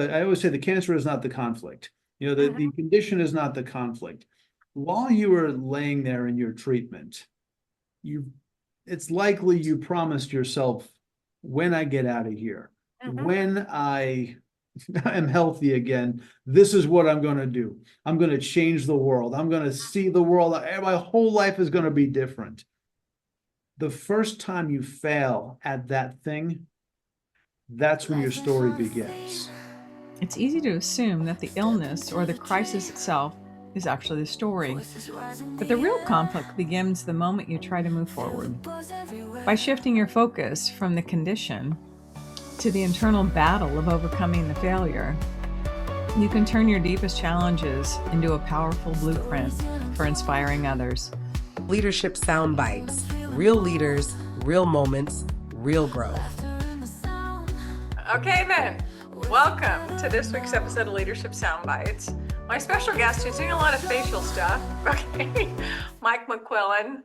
I always say the cancer is not the conflict. The condition is not the conflict. While you were laying there in your treatment, you it's likely you promised yourself, when I get out of here, when I am healthy again, this is what I'm going to do. I'm going to change the world. I'm going to see the world. My whole life is going to be different. The first time you fail at that thing, that's when your story begins. It's easy to assume that the illness or the crisis itself is actually the story. But the real conflict begins the moment you try to move forward. By shifting your focus from the condition to the internal battle of overcoming the failure, you can turn your deepest challenges into a powerful blueprint for inspiring others. Leadership Sound Bites. Real leaders, real moments, real growth. Okay then, welcome to this week's episode of Leadership Sound Bites. My special guest who's doing a lot of facial stuff, okay, Mike McQuillan.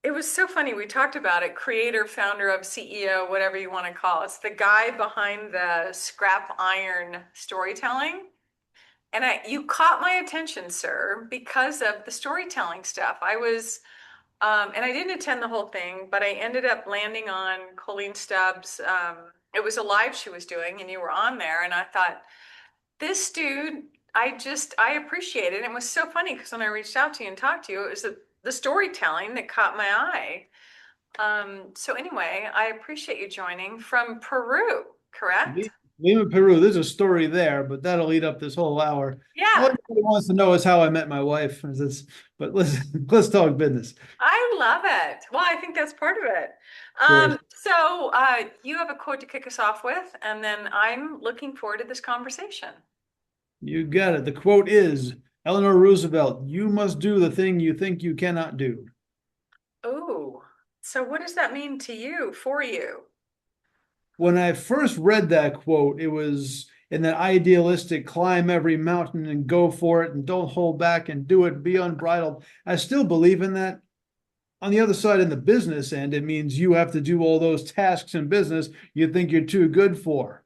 It was so funny, we talked about it, creator, founder of CEO, whatever you want to call it. It's the guy behind the scrap iron storytelling. And you caught my attention, sir, because of the storytelling stuff. And I didn't attend the whole thing, but I ended up landing on Colleen Stubbs. It was a live she was doing, and you were on there. And I thought, this dude, I appreciate it. And it was so funny because when I reached out to you and talked to you, it was the storytelling that caught my eye. So anyway, I appreciate you joining from Peru, correct? Lima, Peru. There's a story there, but that'll eat up this whole hour. Yeah. All anybody wants to know is how I met my wife. But let's talk business. I love it. Well, I think that's part of it. So you have a quote to kick us off with, and then I'm looking forward to this conversation. You got it. The quote is Eleanor Roosevelt, "You must do the thing you think you cannot do." Oh, so what does that mean to you, for you? When I first read that quote, it was in that idealistic climb every mountain and go for it and don't hold back and do it, be unbridled. I still believe in that. On the other side, in the business end, it means you have to do all those tasks in business you think you're too good for.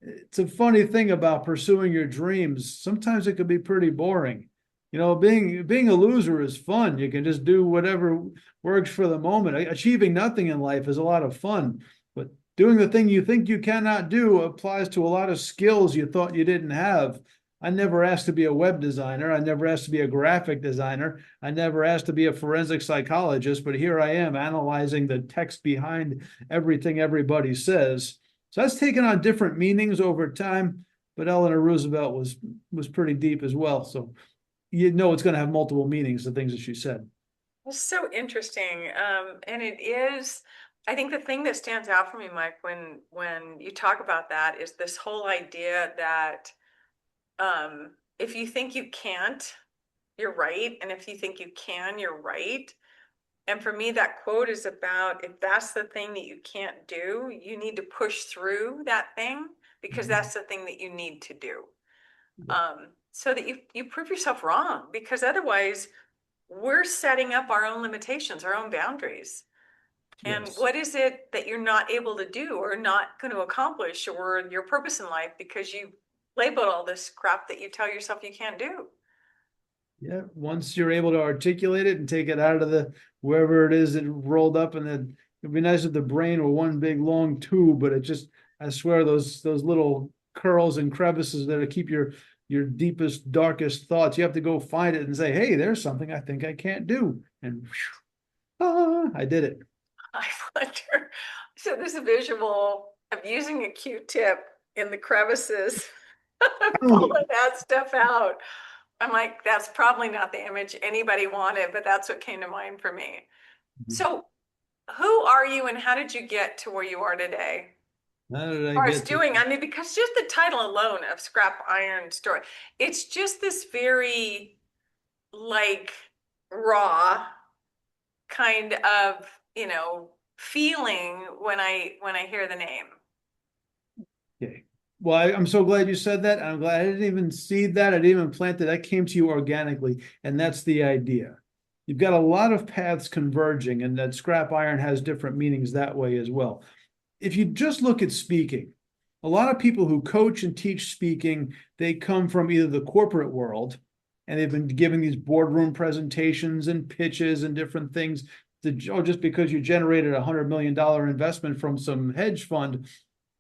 It's a funny thing about pursuing your dreams. Sometimes it can be pretty boring. Being a loser is fun. You can just do whatever works for the moment. Achieving nothing in life is a lot of fun, but doing the thing you think you cannot do applies to a lot of skills you thought you didn't have. I never asked to be a web designer. I never asked to be a graphic designer. I never asked to be a forensic psychologist, but here I am analyzing the text behind everything everybody says. So that's taken on different meanings over time, but Eleanor Roosevelt was pretty deep as well. So it's going to have multiple meanings, the things that she said. It's so interesting. And it is, I think the thing that stands out for me, Mike, when you talk about that is this whole idea that if you think you can't, you're right. And if you think you can, you're right. And for me, that quote is about, if that's the thing that you can't do, you need to push through that thing because that's the thing that you need to do. So that you prove yourself wrong, because otherwise we're setting up our own limitations, our own boundaries. And Yes. what is it that you're not able to do or not going to accomplish, or your purpose in life, because you labeled all this crap that you tell yourself you can't do? Yeah, once you're able to articulate it and take it out of wherever it is that it rolled up, and then it'd be nice if the brain were one big long tube, but I swear those little curls and crevices that keep your deepest, darkest thoughts, you have to go find it and say, hey, there's something I think I can't do. And I did it. I wonder, so this visual of using a Q-tip in the crevices, pulling that stuff out. I'm like, that's probably not the image anybody wanted, but that's what came to mind for me. So who are you and how did you get to where you are today? How did Or I it's get doing, I mean, because just the title alone of Scrap Iron Story, it's just this very like raw kind of, feeling when I hear the name. Okay. Well, I'm so glad you said that. I'm glad I didn't even see that. I didn't even plant that. That came to you organically. And that's the idea. You've got a lot of paths converging, and that scrap iron has different meanings that way as well. If you just look at speaking, a A lot of people who coach and teach speaking, they come from either the corporate world and they've been giving these boardroom presentations and pitches and different things. Just because you generated $100 million investment from some hedge fund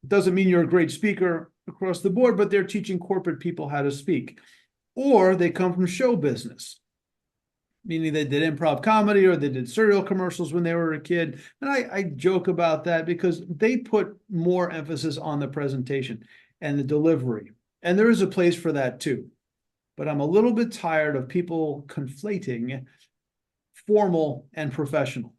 doesn't mean you're a great speaker across the board, but they're teaching corporate people how to speak. Or they come from show business, meaning they did improv comedy or they did cereal commercials when they were a kid. And I joke about that because they put more emphasis on the presentation and the delivery. And there is a place for that too. But I'm a little bit tired of people conflating formal and professional.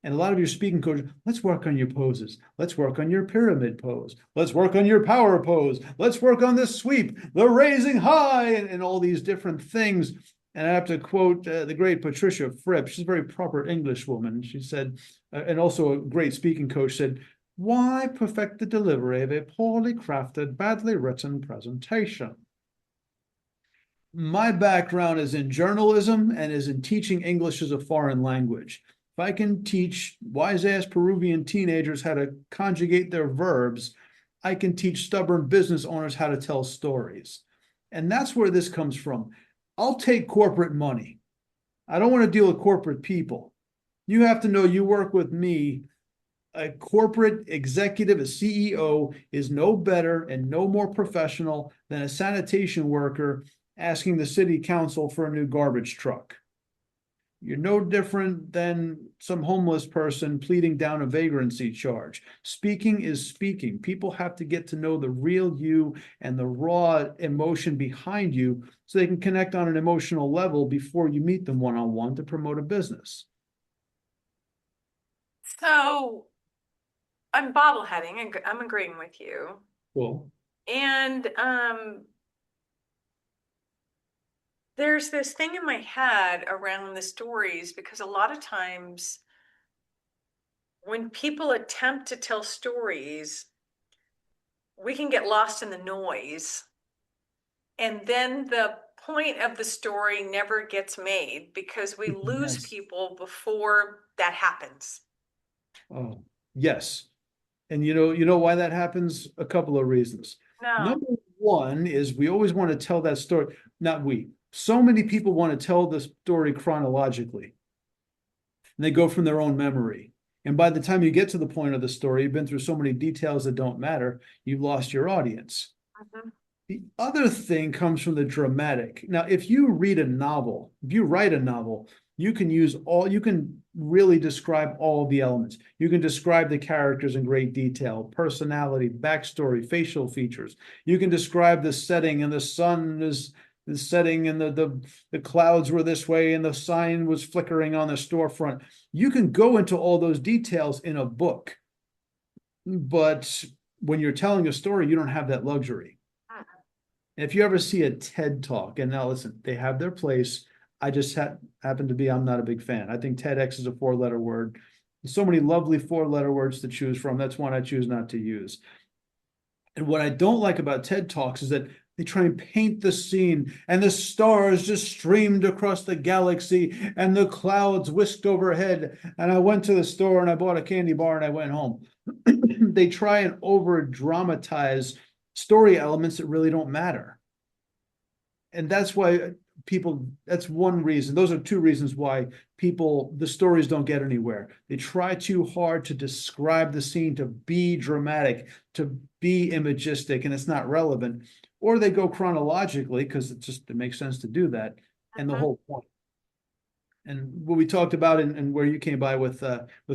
And a lot of your speaking coaches, let's work on your poses. Let's work on your pyramid pose. Let's work on your power pose. Let's work on the sweep, the raising high, and all these different things. And I have to quote the great Patricia Fripp. She's a very proper English woman. She said, and also a great speaking coach said, why perfect the delivery of a poorly crafted, badly written presentation? My background is in journalism and is in teaching English as a foreign language. If I can teach wise-ass Peruvian teenagers how to conjugate their verbs, I can teach stubborn business owners how to tell stories. And that's where this comes from. I'll take corporate money. I don't want to deal with corporate people. You have to know you work with me. A corporate executive, a CEO, is no better and no more professional than a sanitation worker asking the city council for a new garbage truck. You're no different than some homeless person pleading down a vagrancy charge. Speaking is speaking. People have to get to know the real you and the raw emotion behind you so they can connect on an emotional level before you meet them one-on-one to promote a business. So I'm bobbleheading and I'm agreeing with you. Cool. And there's this thing in my head around the stories because a lot of times when people attempt to tell stories, we can get lost in the noise. And then the point of the story never gets made because we lose Yes. people before that happens. Oh, yes. And you know why that happens? A couple of reasons. No. Number one is we always want to tell that story. Not we. So many people want to tell the story chronologically. And they go from their own memory. And by the time you get to the point of the story, you've been through so many details that don't matter, you've lost your audience. Mhm. The other thing comes from the dramatic. Now, if you read a novel, if you write a novel, you can really describe all the elements. You can describe the characters in great detail, personality, backstory, facial features. You can describe the setting, and the sun is the setting, and the clouds were this way, and the sign was flickering on the storefront. You can go into all those details in a book. But when you're telling a story, you don't have that luxury. If you ever see a TED talk, and now listen, they have their place. I just happen to be, I'm not a big fan. I think TEDx is a 4-letter word. So many lovely 4-letter words to choose from. That's one I choose not to use. And what I don't like about TED Talks is that they try and paint the scene and the stars just streamed across the galaxy and the clouds whisked overhead. And I went to the store and I bought a candy bar and I went home. They try and over dramatize story elements that really don't matter. And that's why that's one reason. Those are two reasons why the stories don't get anywhere. They try too hard to describe the scene, to be dramatic, to be imagistic, and it's not relevant. Or they go chronologically because it makes sense to do that. And the whole point. And what we talked about and where you came by with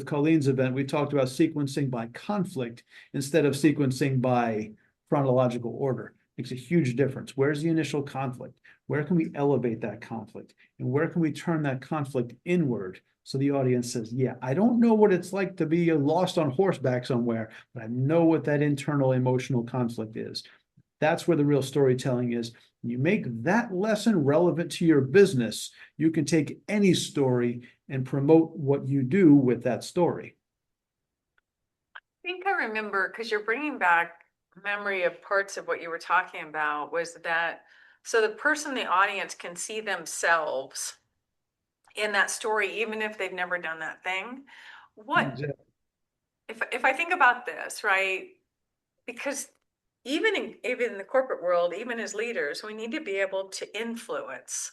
Colleen's event, we talked about sequencing by conflict instead of sequencing by chronological order. Makes a huge difference. Where's the initial conflict? Where can we elevate that conflict? And where can we turn that conflict inward so the audience says, yeah, I don't know what it's like to be lost on horseback somewhere, but I know what that internal emotional conflict is. That's where the real storytelling is. You make that lesson relevant to your business, you can take any story and promote what you do with that story. I think I remember, because you're bringing back memory of parts of what you were talking about, was that so the person in the audience can see themselves in that story, even if they've never done that thing. What Exactly. if I think about this, right? Because even in the corporate world, even as leaders, we need to be able to influence.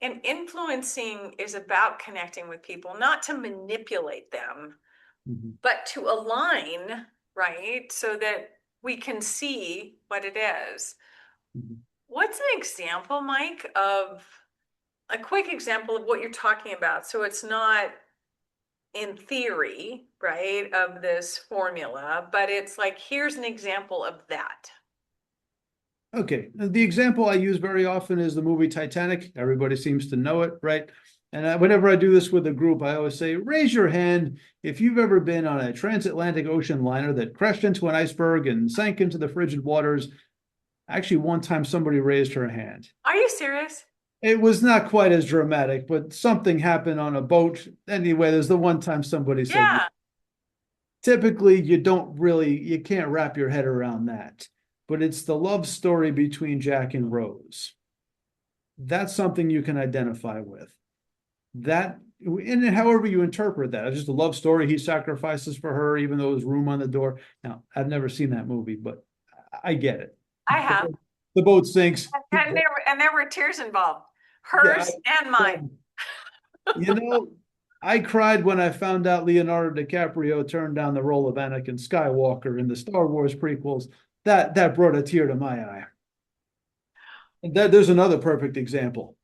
And influencing is about connecting with people, not to manipulate them, but to align, right? So that we can see what it is. What's an example, Mike, of a quick example of what you're talking about? So it's not in theory, right, of this formula, but it's like, here's an example of that. Okay, the example I use very often is the movie Titanic. Everybody seems to know it, right? And whenever I do this with a group, I always say, raise your hand if you've ever been on a transatlantic ocean liner that crashed into an iceberg and sank into the frigid waters. Actually, one time somebody raised her hand. Are you serious? It was not quite as dramatic, but something happened on a boat. Anyway, there's the one time somebody said, Yeah. typically you can't wrap your head around that. But it's the love story between Jack and Rose. That's something you can identify with. That, and however you interpret that, it's just a love story. He sacrifices for her, even though there's room on the door. Now, I've never seen that movie, but I get it. I have. The boat sinks. And there were tears involved, hers and mine. You know, I cried when I found out Leonardo DiCaprio turned down the role of Anakin Skywalker in the Star Wars prequels. That brought a tear to my eye. And there's another perfect example.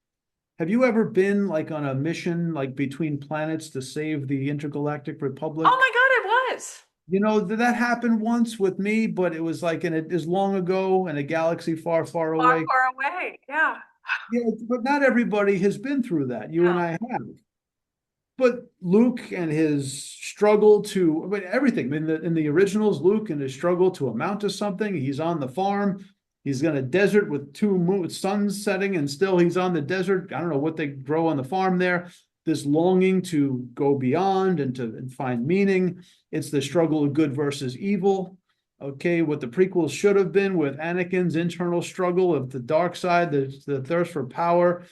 Have you ever been like on a mission like between planets to save the Intergalactic Republic? Oh my God, it was. You know, that happened once with me, but it was like as long ago in a galaxy far, far away. Far away, yeah. Yeah, but not everybody has been through that. You and I have. But Luke and his struggle but everything in the originals, Luke and his struggle to amount to something. He's on the farm. He's in a desert with two suns setting, and still he's on the desert. I don't know what they grow on the farm there. This longing to go beyond and find meaning. It's the struggle of good versus evil. Okay, what the prequels should have been with Anakin's internal struggle of the dark side, the thirst for power.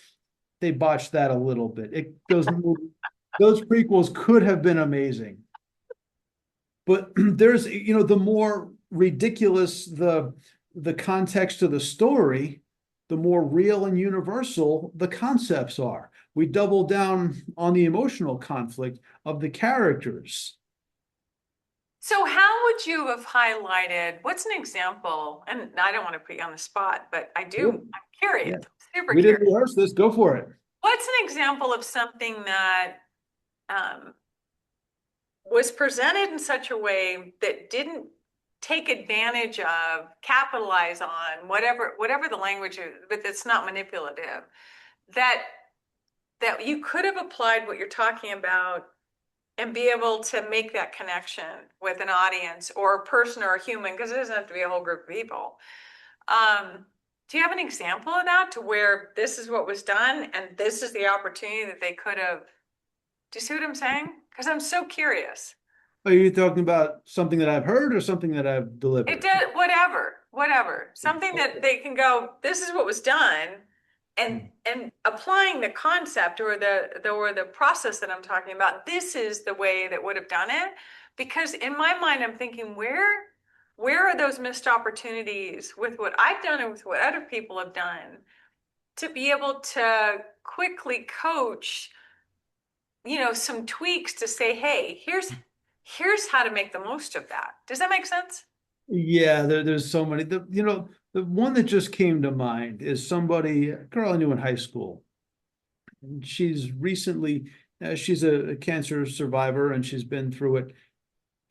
They botched that a little bit. Those prequels could have been amazing. But there's, the more ridiculous the context of the story, the more real and universal the concepts are. We double down on the emotional conflict of the characters. So how would you have highlighted, what's an example? And I don't want to put you on the spot, but I'm curious, super We curious. didn't rehearse this, go for it. What's an example of something that was presented in such a way that didn't take advantage of, capitalize on, whatever the language is, but it's not manipulative, that you could have applied what you're talking about and be able to make that connection with an audience or a person or a human, because it doesn't have to be a whole group of people. Do you have an example of that, to where this is what was done and this is the opportunity that they could have? Do you see what I'm saying? Because I'm so curious. Are you talking about something that I've heard or something that I've delivered? It did, whatever. Something that they can go, this is what was done, and applying the concept or the process that I'm talking about, this is the way that would have done it. Because in my mind, I'm thinking, where are those missed opportunities with what I've done and with what other people have done, to be able to quickly coach, some tweaks to say, hey, here's how to make the most of that. Does that make sense? Yeah, there's so many. The one that just came to mind is a girl I knew in high school. And she's recently, she's a cancer survivor and she's been through it.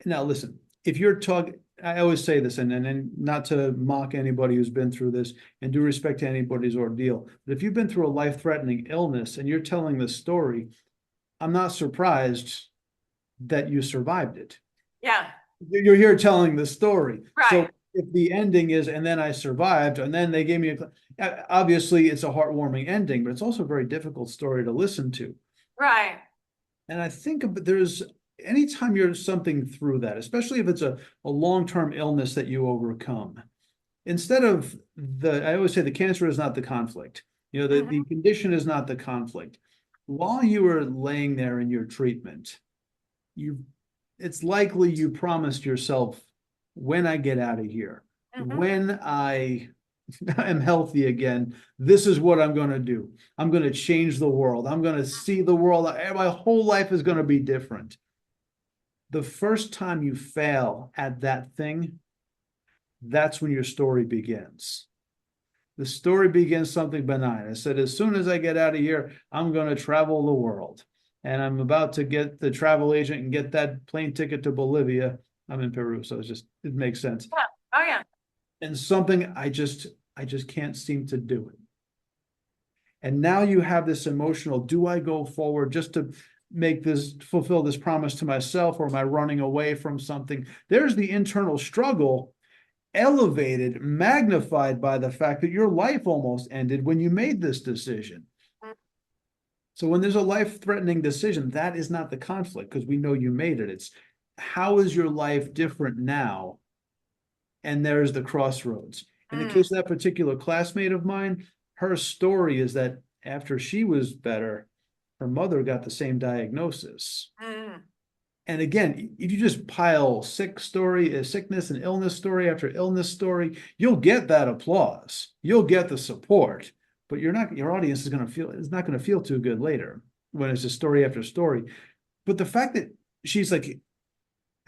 Now, listen, if you're talking, I always say this, and not to mock anybody who's been through this, and due respect to anybody's ordeal, but if you've been through a life-threatening illness and you're telling this story, I'm not surprised that you survived it. Yeah. You're here telling the story. Right. So if the ending is, and then I survived, and then they gave me obviously it's a heartwarming ending, but it's also a very difficult story to listen to. Right. And I think anytime you're something through that, especially if it's a long-term illness that you overcome, instead of I always say the cancer is not the conflict. The condition is not the conflict. While you were laying there in your treatment, it's likely you promised yourself, when I get out of here, Mhm. when I am healthy again, this is what I'm going to do. I'm going to change the world. I'm going to see the world. My whole life is going to be different. The first time you fail at that thing, that's when your story begins. The story begins something benign. I said, as soon as I get out of here, I'm going to travel the world. And I'm about to get the travel agent and get that plane ticket to Bolivia. I'm in Peru, so it makes sense. Yeah. Oh yeah. And something I just can't seem to do it. And now you have this emotional, do I go forward just to fulfill this promise to myself, or am I running away from something? There's the internal struggle, elevated, magnified by the fact that your life almost ended when you made this decision. So when there's a life-threatening decision, that is not the conflict, because we know you made it. It's how is your life different now? And there's the crossroads. In the Mm, case of that particular classmate of mine, her story is that after she was better, her mother got the same diagnosis. mm, And again, if you just pile sickness and illness story after illness story, you'll get that applause. You'll get the support, but your audience is not going to feel too good later when it's just story after story. But the fact that she's like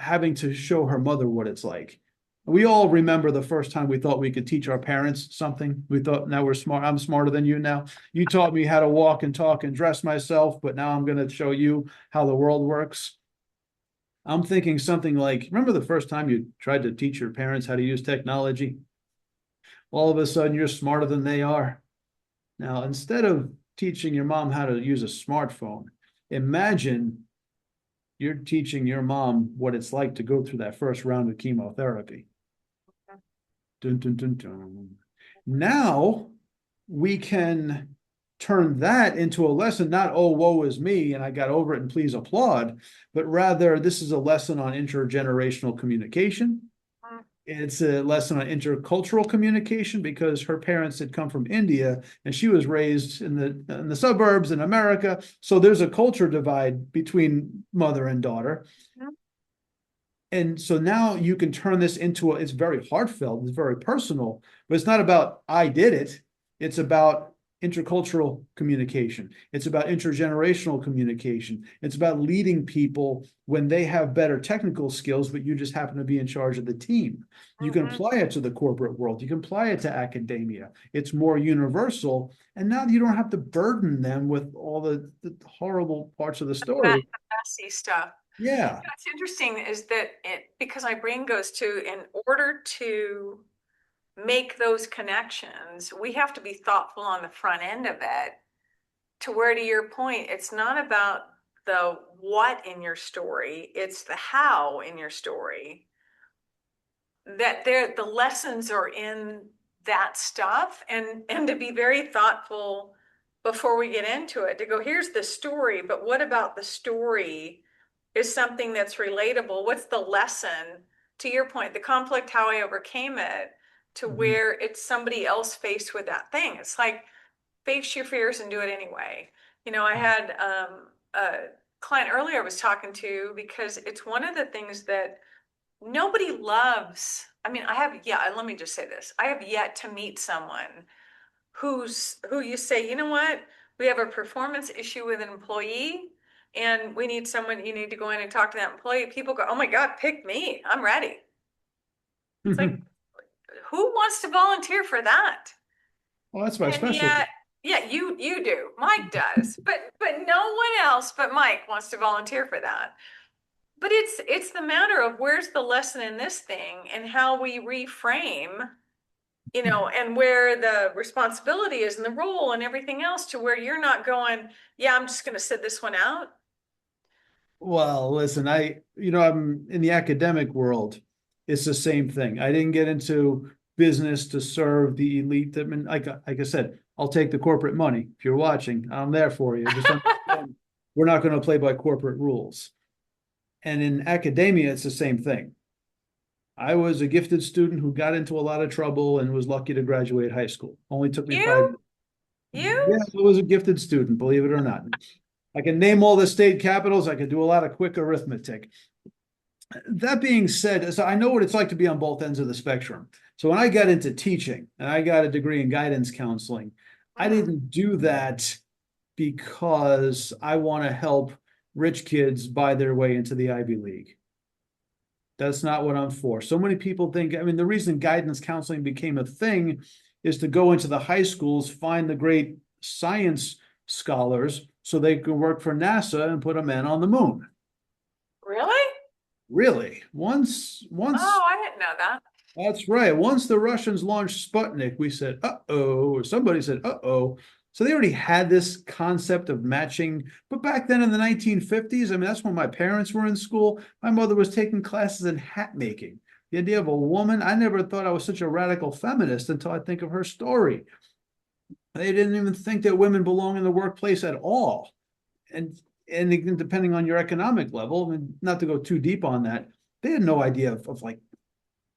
having to show her mother what it's like. We all remember the first time we thought we could teach our parents something. We thought, now we're smart. I'm smarter than you now. You taught me how to walk and talk and dress myself, but now I'm going to show you how the world works. I'm thinking something like, remember the first time you tried to teach your parents how to use technology? All of a sudden, you're smarter than they are. Now, instead of teaching your mom how to use a smartphone, imagine you're teaching your mom what it's like to go through that first round of chemotherapy. Dun, dun, dun, dun. Now we can turn that into a lesson, not, oh, woe is me, and I got over it and please applaud, but rather this is a lesson on intergenerational communication. mm. It's a lesson on intercultural communication, because her parents had come from India and she was raised in the suburbs in America. So there's a culture divide between mother and daughter. Mhm. And so now you can turn this into it's very heartfelt, it's very personal, but it's not about I did it. It's about intercultural communication. It's about intergenerational communication. It's about leading people when they have better technical skills, but you just happen to be in charge of the team. You can Mhm. apply it to the corporate world. You can apply it to academia. It's more universal. And now you don't have to burden them with all the horrible parts of the That story. messy stuff. Yeah. What's interesting is that because my brain goes to, in order to make those connections, we have to be thoughtful on the front end of it, to where, to your point, it's not about the what in your story, it's the how in your story. That the lessons are in that stuff, and to be very thoughtful before we get into it, to go, here's the story, but what about the story is something that's relatable? What's the lesson? To your point, the conflict, how I overcame it, to Mhm. where it's somebody else faced with that thing. It's like, face your fears and do it anyway. I had a client earlier I was talking to, because it's one of the things that nobody loves. I mean, let me just say this. I have yet to meet someone who you say, you know what, we have a performance issue with an employee and we need someone, you need to go in and talk to that employee. People go, oh my God, pick me. I'm ready. It's like, who wants to volunteer for that? Well, that's my And specialty. yet, yeah, you do. Mike does, but no one else but Mike wants to volunteer for that. But it's the matter of, where's the lesson in this thing, and how we reframe, and where the responsibility is and the role and everything else, to where you're not going, yeah, I'm just going to sit this one out. Well, listen, I'm in the academic world. It's the same thing. I didn't get into business to serve the elite. I mean, like I said, I'll take the corporate money. If you're watching, I'm there for you. Just understand, we're not going to play by corporate rules. And in academia, it's the same thing. I was a gifted student who got into a lot of trouble and was lucky to graduate high school. Only took me 5 years. You, you, Yeah, I was a gifted student, believe it or not. I can name all the state capitals. I can do a lot of quick arithmetic. That being said, so I know what it's like to be on both ends of the spectrum. So when I got into teaching and I got a degree in guidance counseling, I Mhm. didn't do that because I want to help rich kids buy their way into the Ivy League. That's not what I'm for. So many people think, I mean, the reason guidance counseling became a thing is to go into the high schools, find the great science scholars so they can work for NASA and put a man on the moon. Really? Really? Oh, I didn't know that. That's right. Once the Russians launched Sputnik, we said, uh-oh, or somebody said, uh-oh. So they already had this concept of matching. But back then in the 1950s, I mean, that's when my parents were in school. My mother was taking classes in hat making. The idea of a woman, I never thought I was such a radical feminist until I think of her story. They didn't even think that women belong in the workplace at all. And depending on your economic level, I mean, not to go too deep on that, they had no idea of like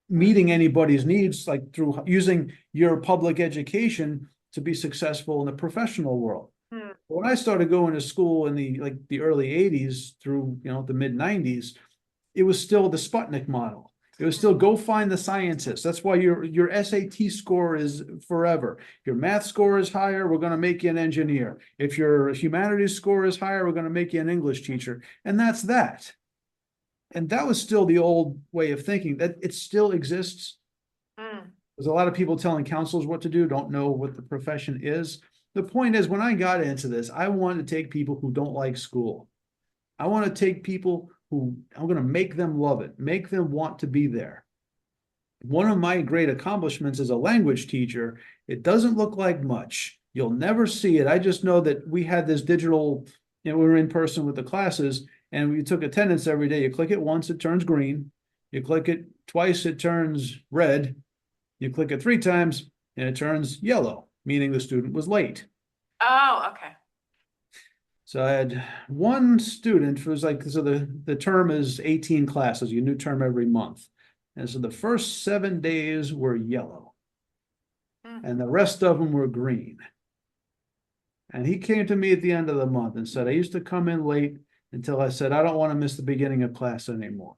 meeting anybody's needs, like through using your public education to be successful in the professional world. Hmm. When I started going to school in the early 80s through the mid 90s, it was still the Sputnik model. It was still go find the scientists. That's why your SAT score is forever. Your math score is higher, we're going to make you an engineer. If your humanities score is higher, we're going to make you an English teacher. And that's that. And that was still the old way of thinking. That it still exists. Hmm. There's a lot of people telling counselors what to do, don't know what the profession is. The point is, when I got into this, I wanted to take people who don't like school. I want to take people who I'm going to make them love it, make them want to be there. One of my great accomplishments as a language teacher, it doesn't look like much. You'll never see it. I just know that we had this digital, we were in person with the classes and we took attendance every day. You click it once, it turns green. You click it twice, it turns red. You click it three times and it turns yellow, meaning the student was late. Oh, okay. So I had one student who was like, so the term is 18 classes, a new term every month. And so the first 7 days were yellow Hmm. and the rest of them were green. And he came to me at the end of the month and said, I used to come in late until I said, I don't want to miss the beginning of class anymore.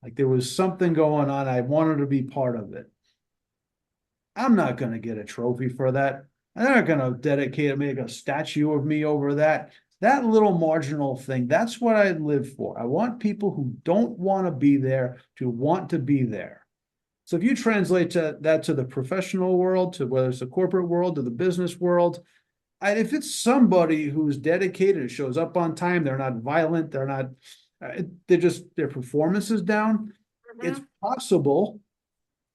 Like there was something going on. I wanted to be part of it. I'm not going to get a trophy for that. They're not going to dedicate, make a statue of me over that. That little marginal thing, that's what I live for. I want people who don't want to be there to want to be there. So if you translate that to the professional world, to whether it's the corporate world, to the business world, if it's somebody who's dedicated, shows up on time, they're not violent, they're not, they're just, their performance is down, it's Mhm. possible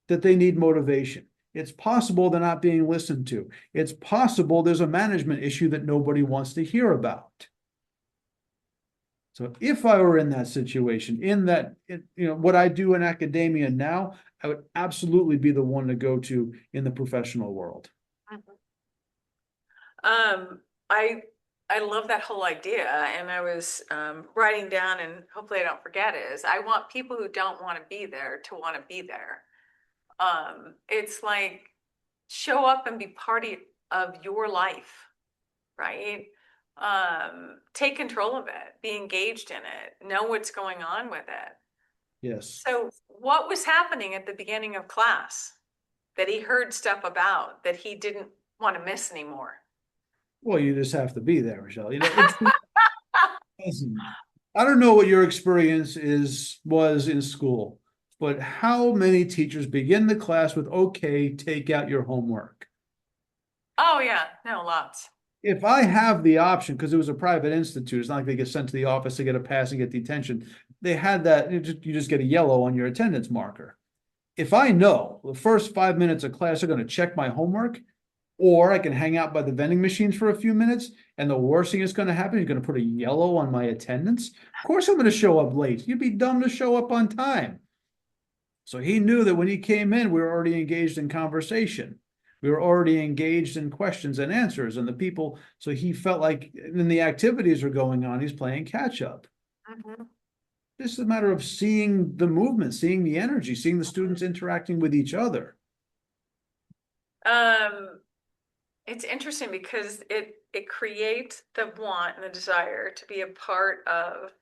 that they need motivation. It's possible they're not being listened to. It's possible there's a management issue that nobody wants to hear about. So if I were in that situation, in that, what I do in academia now, I would absolutely be the one to go to in the professional world. Mhm. Um, I I love that whole idea, and I was writing down, and hopefully I don't forget it, is I want people who don't want to be there to want to be there. It's like show up and be part of your life, right? Take control of it, be engaged in it, know what's going on with it. Yes. So, what was happening at the beginning of class that he heard stuff about that he didn't want to miss anymore? Well, you just have to be there, Michelle. Listen, I don't know what your experience was in school, but how many teachers begin the class with, okay, take out your homework? Oh, yeah, no, lots. If I have the option, because it was a private institute, it's not like they get sent to the office to get a pass and get detention. They had that, you just get a yellow on your attendance marker. If I know the first 5 minutes of class are going to check my homework, or I can hang out by the vending machines for a few minutes, and the worst thing that's going to happen, you're going to put a yellow on my attendance. Of course, I'm going to show up late. You'd be dumb to show up on time. So he knew that when he came in, we were already engaged in conversation. We were already engaged in questions and answers, and the people. So he felt like when the activities are going on, he's playing catch up. Mhm. This is a matter of seeing the movement, seeing the energy, seeing the students interacting with each other. Um, it's interesting because it creates the want and the desire to be a part of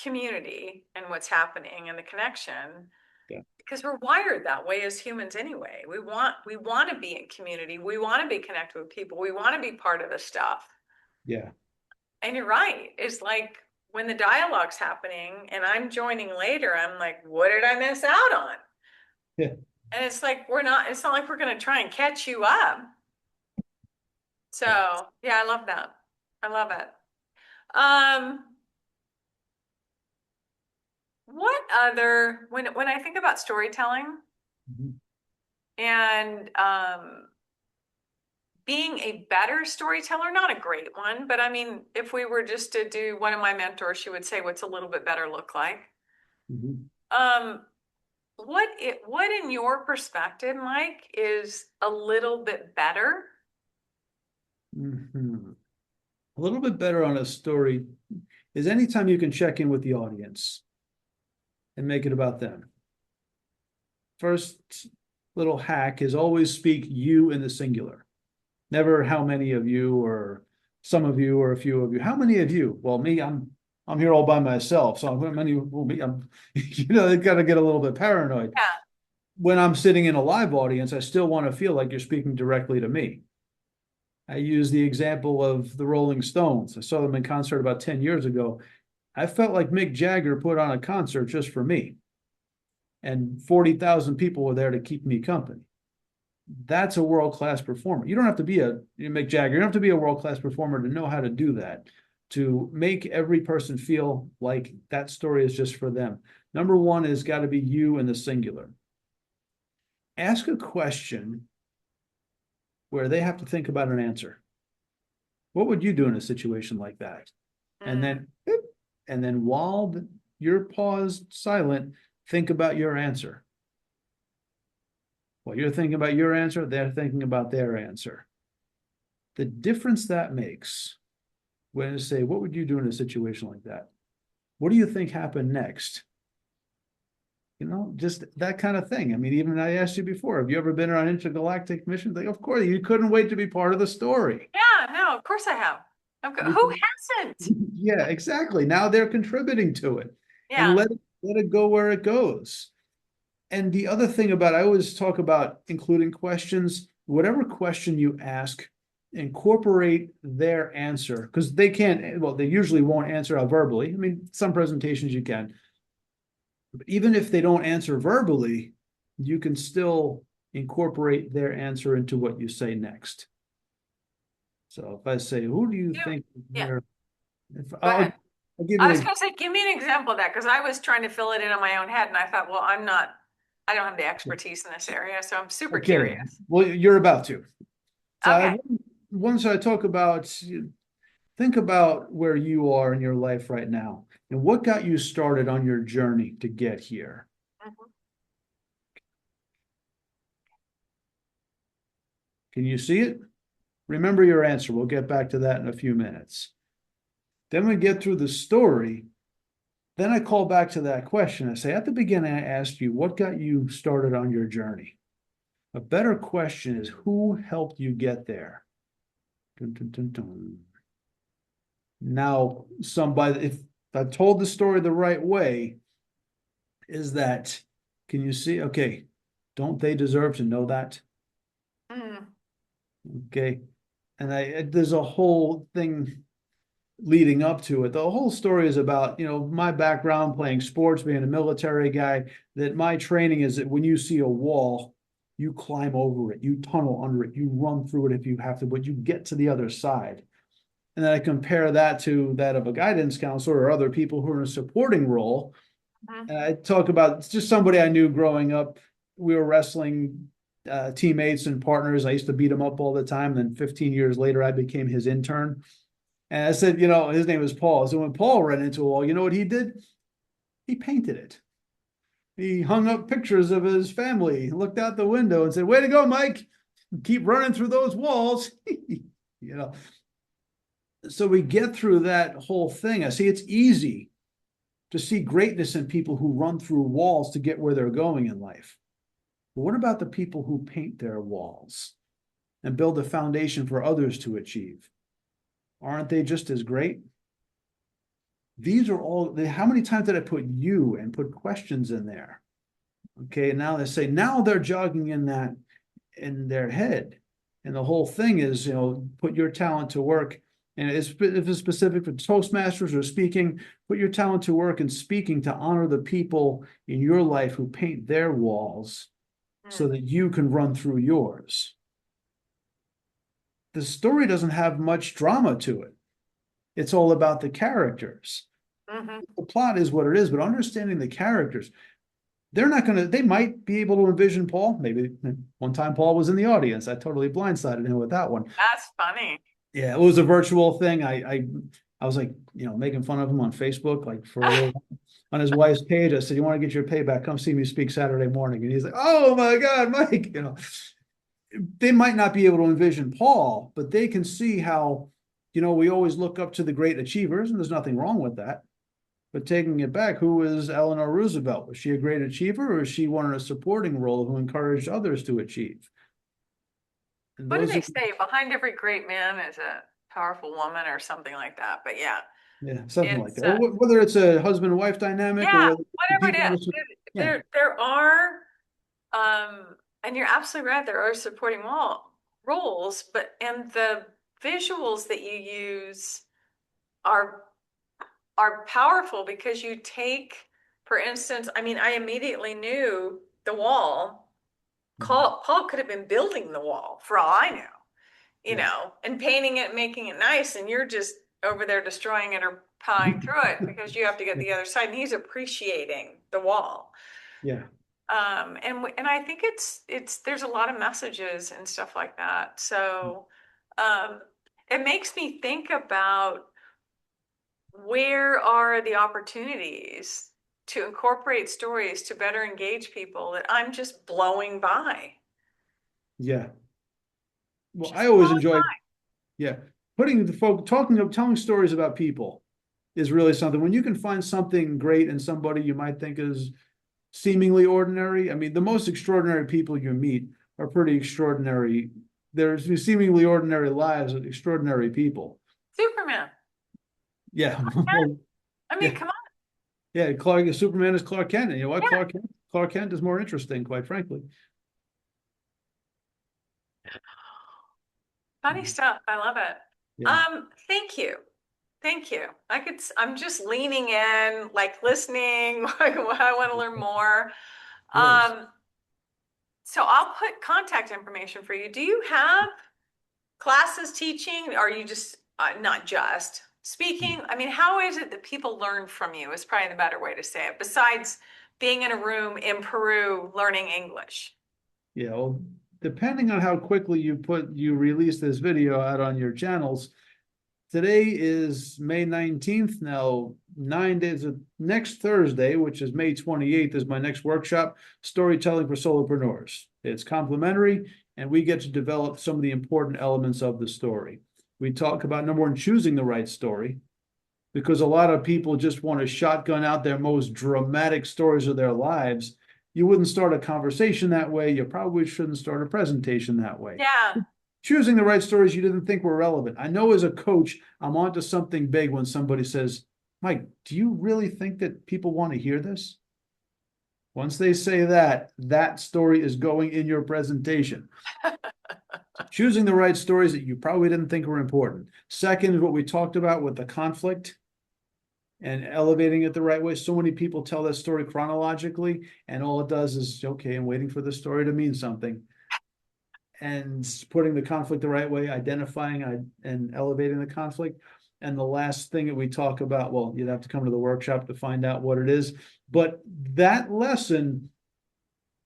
community and what's happening and the connection. Yeah. Because we're wired that way as humans anyway. We want to be in community. We want to be connected with people. We want to be part of the stuff. Yeah. And you're right. It's like when the dialogue's happening and I'm joining later, I'm like, what did I miss out on? Yeah. And it's like it's not like we're gonna try and catch you up. So yeah, I love that. I love it. What other when I think about storytelling Mhm. and being a better storyteller, not a great one, but I mean, if we were just to do one of my mentors, she would say, what's a little bit better look like? Mhm. Um, what in your perspective, Mike, is a little bit better? Mhm. A little bit better on a story is anytime you can check in with the audience and make it about them. First little hack is always speak you in the singular. Never how many of you or some of you or a few of you. How many of you? Well, me, I'm here all by myself. So how many will be? They got to get a little bit paranoid. Yeah. When I'm sitting in a live audience, I still want to feel like you're speaking directly to me. I use the example of the Rolling Stones. I saw them in concert about 10 years ago. I felt like Mick Jagger put on a concert just for me. And 40,000 people were there to keep me company. That's a world-class performer. You don't have to be Mick Jagger. You don't have to be a world-class performer to know how to do that, to make every person feel like that story is just for them. Number one has got to be you in the singular. Ask a question where they have to think about an answer. What would you do in a situation like that? And then while you're paused silent, think about your answer. While you're thinking about your answer, they're thinking about their answer. The difference that makes when you say, what would you do in a situation like that? What do you think happened next? Just that kind of thing. I mean, even I asked you before, have you ever been on intergalactic missions? Like, of course, you couldn't wait to be part of the story. Yeah, no, of course I have. Who hasn't? Yeah, exactly. Now they're contributing to it. And Yeah. let it go where it goes. And the other thing about, I always talk about including questions, whatever question you ask, incorporate their answer, because they can't, well, they usually won't answer out verbally. I mean, some presentations you can. But even if they don't answer verbally, you can still incorporate their answer into what you say next. So if I say, who do you think Yeah. if Go ahead. I'll give I you was going to say, give me an example of that because I was trying to fill it in on my own head and I thought, well, I don't have the expertise in this area. So I'm super okay. curious. Well, you're about to. So Okay. once I talk about, think about where you are in your life right now and what got you started on your journey to get here. Mhm. Can you see it? Remember your answer. We'll get back to that in a few minutes. Then we get through the story. Then I call back to that question. I say, at the beginning, I asked you, what got you started on your journey? A better question is, who helped you get there? Dun, dun, dun, dun. Now, if I've told the story the right way, is that, can you see? Okay, don't they deserve to know that? Mm. Okay. And there's a whole thing leading up to it. The whole story is about, my background playing sports, being a military guy, that my training is that when you see a wall, you climb over it, you tunnel under it, you run through it if you have to, but you get to the other side. And then I compare that to that of a guidance counselor or other people who are in a supporting role. Mhm. And I talk about, it's just somebody I knew growing up. We were wrestling teammates and partners. I used to beat him up all the time. Then 15 years later, I became his intern. And I said, his name was Paul. So when Paul ran into a wall, you know what he did? He painted it. He hung up pictures of his family, looked out the window and said, way to go, Mike. Keep running through those walls. So we get through that whole thing. I see it's easy to see greatness in people who run through walls to get where they're going in life. But what about the people who paint their walls and build a foundation for others to achieve? Aren't they just as great? these are all, how many times did I put you and put questions in there? Okay, now they say, now they're jogging in that, in their head. And the whole thing is, put your talent to work. And if it's specific for Toastmasters or speaking, put your talent to work in speaking to honor the people in your life who paint their walls so that you can run through yours. The story doesn't have much drama to it. It's all about the characters. Mm-hmm. The plot is what it is, but understanding the characters, they might be able to envision Paul. Maybe one time Paul was in the audience. I totally blindsided him with that one. That's funny. Yeah, it was a virtual thing. I was like, making fun of him on Facebook, like for a little, on his wife's page. I said, "You want to get your payback? Come see me speak Saturday morning." And he's like, "Oh my God, Mike!" They might not be able to envision Paul, but they can see how, we always look up to the great achievers, and there's nothing wrong with that. But taking it back, who was Eleanor Roosevelt? Was she a great achiever, or was she one in a supporting role who encouraged others to achieve? And What do those they are, say? Behind every great man is a powerful woman or something like that. But yeah, yeah, something like it's that. Or whether it's a husband and wife dynamic, or yeah, whether whatever people, it is. yeah, There are and you're absolutely right, there are supporting roles, but and the visuals that you use are powerful because you take, for instance, I mean, I immediately knew the wall. Paul could have been building the wall for all I knew, yeah, and painting it, making it nice, and you're just over there destroying it or plowing through it because you have to get the other side, and he's appreciating the wall. yeah, And I think it's there's a lot of messages and stuff like that. So um, it makes me think about where are the opportunities to incorporate stories to better engage people that I'm just blowing by. yeah. Well, I Just always blowing enjoyed, by. yeah, putting the folk telling stories about people is really something. When you can find something great in somebody you might think is seemingly ordinary. I mean, the most extraordinary people you meet are pretty extraordinary. There's seemingly ordinary lives of extraordinary people. Superman. Yeah. Kent. I mean, Yeah. come on. Yeah. Superman is Clark Kent. And you know what? Yeah. Clark Kent is more interesting, quite frankly. Funny stuff. I love it. Yeah. Thank you. Thank you. I'm just leaning in, like listening. I want to learn more. Of course. So I'll put contact information for you. Do you have classes teaching? Or are you just not just speaking? I mean, how is it that people learn from you is probably the better way to say it, besides being in a room in Peru learning English. Yeah. Well, depending on how quickly you release this video out on your channels, today is May 19th. Now, 9 days of next Thursday, which is May 28th, is my next workshop, Storytelling for Solopreneurs. It's complimentary, and we get to develop some of the important elements of the story. We talk about, number one, choosing the right story, because a lot of people just want to shotgun out their most dramatic stories of their lives. You wouldn't start a conversation that way. You probably shouldn't start a presentation that way. Yeah. Choosing the right stories you didn't think were relevant. I know as a coach, I'm onto something big when somebody says, "Mike, do you really think that people want to hear this?" Once they say that, that story is going in your presentation. Choosing the right stories that you probably didn't think were important. Second is what we talked about with the conflict and elevating it the right way. So many people tell that story chronologically, and all it does is, okay, I'm waiting for the story to mean something. And putting the conflict the right way, identifying and elevating the conflict. And the last thing that we talk about, well, you'd have to come to the workshop to find out what it is. But that lesson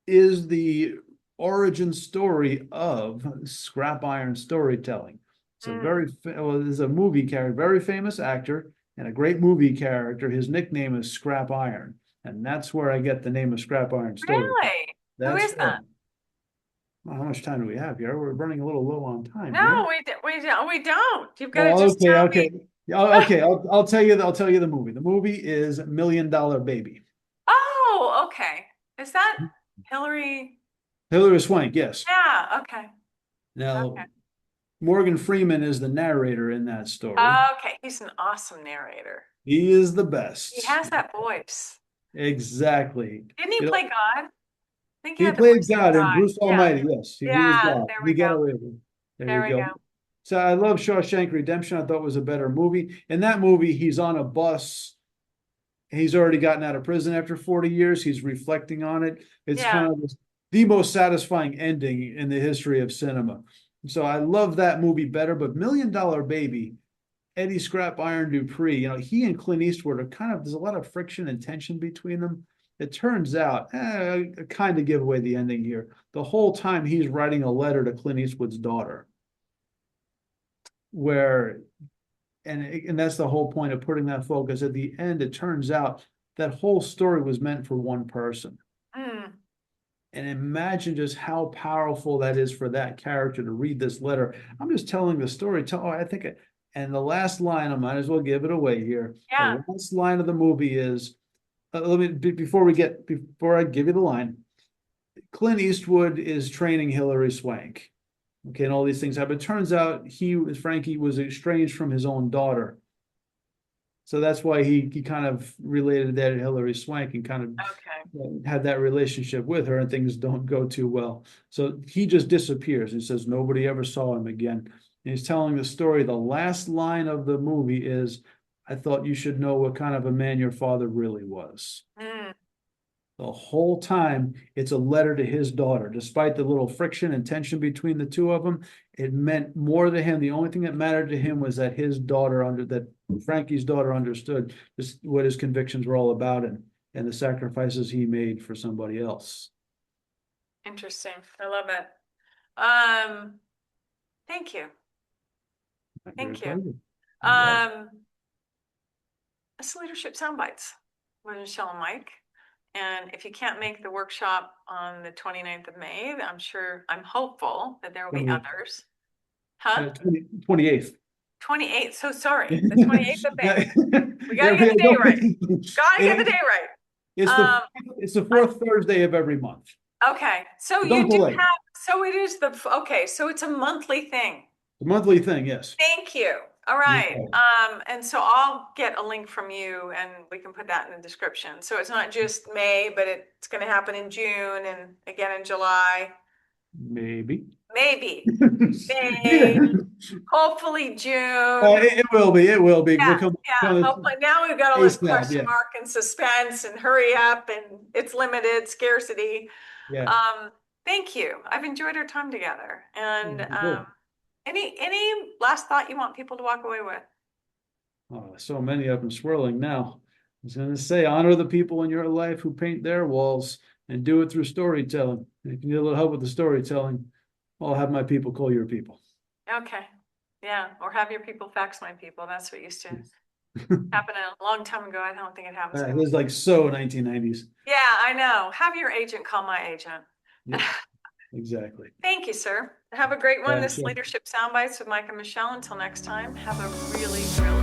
is the origin story of scrap iron storytelling. It's a there's a movie character, very famous actor and a great movie character. His nickname is Scrap Iron. And that's where I get the name of Scrap Iron Story. Really? Who That's is that? well, how much time do we have here? We're running a little low on time here. No, we don't. You've got to Oh, just okay, tell okay. me. Okay, I'll tell you the movie. The movie is $1 Million Baby. Oh, okay. Is that Hillary? Hilary Swank, yes. Yeah, okay. Now, Okay. Morgan Freeman is the narrator in that story. Okay, he's an awesome narrator. He is the He best. has that voice. Exactly. Didn't he You know, play God? I think he he had the played voice of God in God. Bruce Yeah. Almighty. Yes, he was Yeah. God. There we He got go. away with it. There There you we go. go. So I love Shawshank Redemption. I thought was a better movie. In that movie, he's on a bus. He's already gotten out of prison after 40 years. He's reflecting on it. It's Yeah. kind of the most satisfying ending in the history of cinema. So I love that movie better. But Million Dollar Baby, Eddie Scrap Iron Dupree, he and Clint Eastwood are there's a lot of friction and tension between them. It turns out, kind of give away the ending here. The whole time he's writing a letter to Clint Eastwood's daughter, where, and that's the whole point of putting that focus. At the end, it turns out that whole story was meant for one person. Mm. And imagine just how powerful that is for that character to read this letter. I'm just telling the story. I think and the last line, I might as well give it away here. Yeah. The last line of the movie is, before I give you the line, Clint Eastwood is training Hilary Swank. Okay, and all these things happen. It turns out Frankie was estranged from his own daughter. So that's why he kind of related that to Hilary Swank and kind Okay. of had that relationship with her, and things don't go too well. So he just disappears. He says nobody ever saw him again. And he's telling the story. The last line of the movie is, "I thought you should know what kind of a man your father really was." Mm. The whole time, it's a letter to his daughter. Despite the little friction and tension between the two of them, it meant more to him. The only thing that mattered to him was that Frankie's daughter understood what his convictions were all about, and the sacrifices he made for somebody else. Interesting. I love it. Thank you. Thank you. It's Leadership Soundbites with Michele and Mike. And if you can't make the workshop on the 29th of May, I'm hopeful that there will be 28th. others. Huh? 28th. 28th. So sorry. The 28th of May. We gotta Yeah, get the day right. Gotta get the day right. It's the fourth Thursday of every month. Okay. So Don't delay. so it is okay. So it's a monthly thing. The monthly thing, yes. Thank you. All right. And so I'll get a link from you and we can put that in the description. So it's not just May, but it's going to happen in June and again in July. Maybe. Maybe. May, hopefully June. It will be. It will be. Yeah, hopefully now we've got all this question mark and suspense and hurry up and it's limited scarcity. Yeah. Thank you. I've enjoyed our time together. And any last thought you want people to walk away with? Oh, so many of them swirling now. I was going to say, honor the people in your life who paint their walls and do it through storytelling. If you need a little help with the storytelling, I'll have my people call your people. Okay. Yeah. Or have your people fax my people. That's what used to happen a long time ago. I don't think it happens It anymore. was like 1990s. Yeah, I know. Have your agent call my agent. Yeah, exactly. Thank you, sir. Have a great one. This Sure. Leadership Soundbites with Mike and Michele. Until next time, have a really, really